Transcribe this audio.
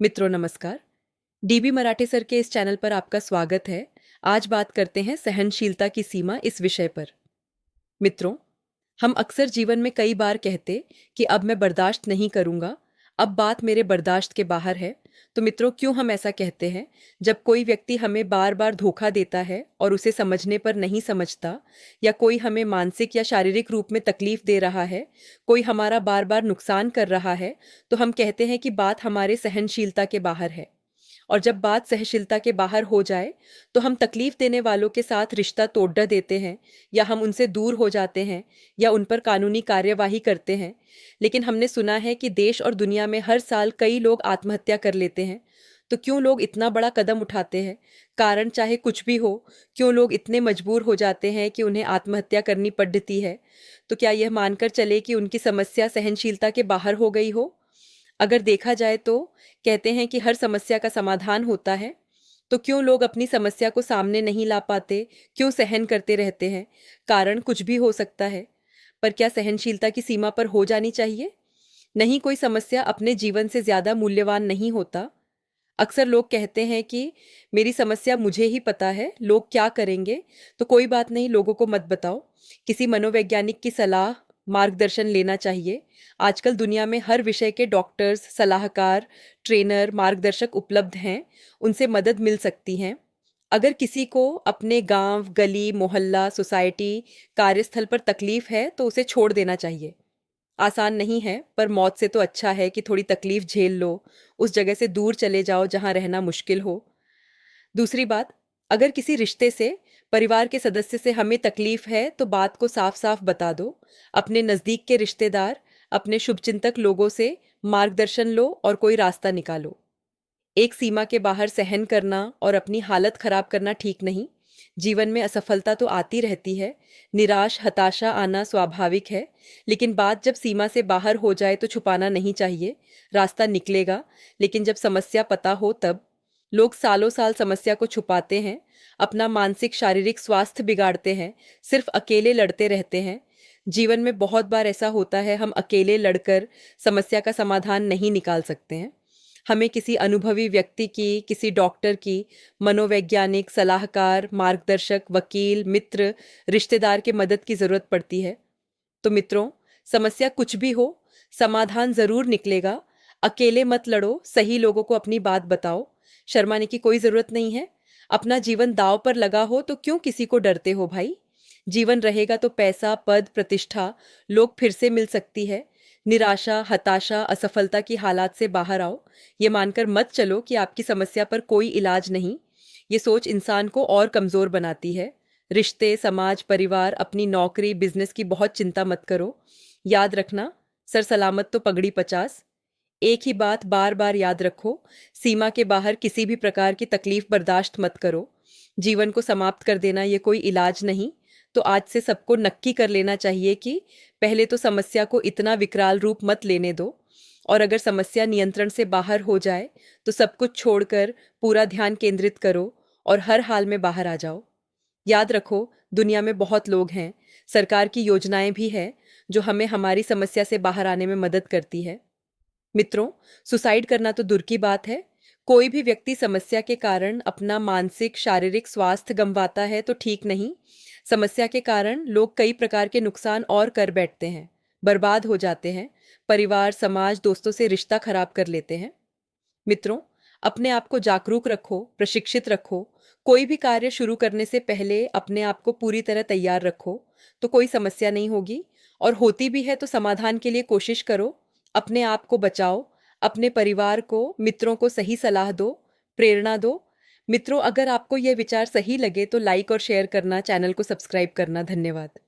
मित्रों नमस्कार। डीबी मराठे सर के इस चैनल पर आपका स्वागत है। आज बात करते हैं सहनशीलता की सीमा इस विषय पर। मित्रों, हम अक्सर जीवन में कई बार कहते कि अब मैं बर्दाश्त नहीं करूंगा, अब बात मेरे बर्दाश्त के बाहर है। तो मित्रों, क्यों हम ऐसा कहते हैं? जब कोई व्यक्ति हमें बार बार धोखा देता है और उसे समझने पर नहीं समझता, या कोई हमें मानसिक या शारीरिक रूप में तकलीफ दे रहा है, कोई हमारा बार बार नुकसान कर रहा है, तो हम कहते हैं कि बात हमारे सहनशीलता के बाहर है। और जब बात सहनशीलता के बाहर हो जाए, तो हम तकलीफ देने वालों के साथ रिश्ता तोड़ देते हैं, या हम उनसे दूर हो जाते हैं, या उन पर कानूनी कार्यवाही करते हैं। लेकिन हमने सुना है कि देश और दुनिया में हर साल कई लोग आत्महत्या कर लेते हैं। तो क्यों लोग इतना बड़ा कदम उठाते हैं? कारण चाहे कुछ भी हो, क्यों लोग इतने मजबूर हो जाते हैं कि उन्हें आत्महत्या करनी पड़ती है? तो क्या यह मानकर चले कि उनकी समस्या सहनशीलता के बाहर हो गई हो? अगर देखा जाए तो कहते हैं कि हर समस्या का समाधान होता है। तो क्यों लोग अपनी समस्या को सामने नहीं ला पाते? क्यों सहन करते रहते हैं? कारण कुछ भी हो सकता है, पर क्या सहनशीलता की सीमा पर हो जानी चाहिए? नहीं, कोई समस्या अपने जीवन से ज्यादा मूल्यवान नहीं होता। अक्सर लोग कहते हैं कि मेरी समस्या मुझे ही पता है, लोग क्या करेंगे? तो कोई बात नहीं, लोगों को मत बताओ। किसी मनोवैज्ञानिक की सलाह, मार्गदर्शन लेना चाहिए। आजकल दुनिया में हर विषय के डॉक्टर्स, सलाहकार, ट्रेनर, मार्गदर्शक उपलब्ध हैं। उनसे मदद मिल सकती है। अगर किसी को अपने गांव, गली, मोहल्ला, सोसाइटी, कार्यस्थल पर तकलीफ है तो उसे छोड़ देना चाहिए। आसान नहीं है, पर मौत से तो अच्छा है कि थोड़ी तकलीफ झेल लो, उस जगह से दूर चले जाओ जहां रहना मुश्किल हो। दूसरी बात, अगर किसी रिश्ते से, परिवार के सदस्य से हमें तकलीफ है तो बात को साफ साफ बता दो। अपने नज़दीक के रिश्तेदार, अपने शुभचिंतक लोगों से मार्गदर्शन लो और कोई रास्ता निकालो। एक सीमा के बाहर सहन करना और अपनी हालत खराब करना ठीक नहीं। जीवन में असफलता तो आती रहती है, निराश, हताशा आना स्वाभाविक है। लेकिन बात जब सीमा से बाहर हो जाए तो छुपाना नहीं चाहिए। रास्ता निकलेगा, लेकिन जब समस्या पता हो तब। लोग सालों साल समस्या को छुपाते हैं, अपना मानसिक शारीरिक स्वास्थ्य बिगाड़ते हैं, सिर्फ अकेले लड़ते रहते हैं। जीवन में बहुत बार ऐसा होता है, हम अकेले लड़कर समस्या का समाधान नहीं निकाल सकते हैं। हमें किसी अनुभवी व्यक्ति की, किसी डॉक्टर की, मनोवैज्ञानिक, सलाहकार, मार्गदर्शक, वकील, मित्र, रिश्तेदार के मदद की जरूरत पड़ती है। तो मित्रों, समस्या कुछ भी हो, समाधान जरूर निकलेगा। अकेले मत लड़ो, सही लोगों को अपनी बात बताओ। शर्माने की कोई जरूरत नहीं है। अपना जीवन दांव पर लगा हो तो क्यों किसी को डरते हो भाई? जीवन रहेगा तो पैसा, पद, प्रतिष्ठा, लोग फिर से मिल सकती है। निराशा, हताशा, असफलता की हालात से बाहर आओ। ये मानकर मत चलो कि आपकी समस्या पर कोई इलाज नहीं। ये सोच इंसान को और कमजोर बनाती है। रिश्ते, समाज, परिवार, अपनी नौकरी, बिजनेस की बहुत चिंता मत करो। याद रखना, सर सलामत तो पगड़ी 50। एक ही बात बार बार याद रखो, सीमा के बाहर किसी भी प्रकार की तकलीफ बर्दाश्त मत करो। जीवन को समाप्त कर देना ये कोई इलाज नहीं। तो आज से सबको नक्की कर लेना चाहिए कि पहले तो समस्या को इतना विकराल रूप मत लेने दो, और अगर समस्या नियंत्रण से बाहर हो जाए तो सब कुछ छोड़कर पूरा ध्यान केंद्रित करो और हर हाल में बाहर आ जाओ। याद रखो, दुनिया में बहुत लोग हैं, सरकार की योजनाएं भी हैं जो हमें हमारी समस्या से बाहर आने में मदद करती है। मित्रों, सुसाइड करना तो दूर की बात है। कोई भी व्यक्ति समस्या के कारण अपना मानसिक, शारीरिक स्वास्थ्य गंवाता है तो ठीक नहीं। समस्या के कारण लोग कई प्रकार के नुकसान और कर बैठते हैं, बर्बाद हो जाते हैं। परिवार, समाज, दोस्तों से रिश्ता खराब कर लेते हैं। मित्रों, अपने आप को जागरूक रखो, प्रशिक्षित रखो। कोई भी कार्य शुरू करने से पहले अपने आप को पूरी तरह तैयार रखो, तो कोई समस्या नहीं होगी। और होती भी है तो समाधान के लिए कोशिश करो। अपने आप को बचाओ, अपने परिवार को, मित्रों को सही सलाह दो, प्रेरणा दो। मित्रों, अगर आपको यह विचार सही लगे तो लाइक और शेयर करना, चैनल को सब्सक्राइब करना। धन्यवाद।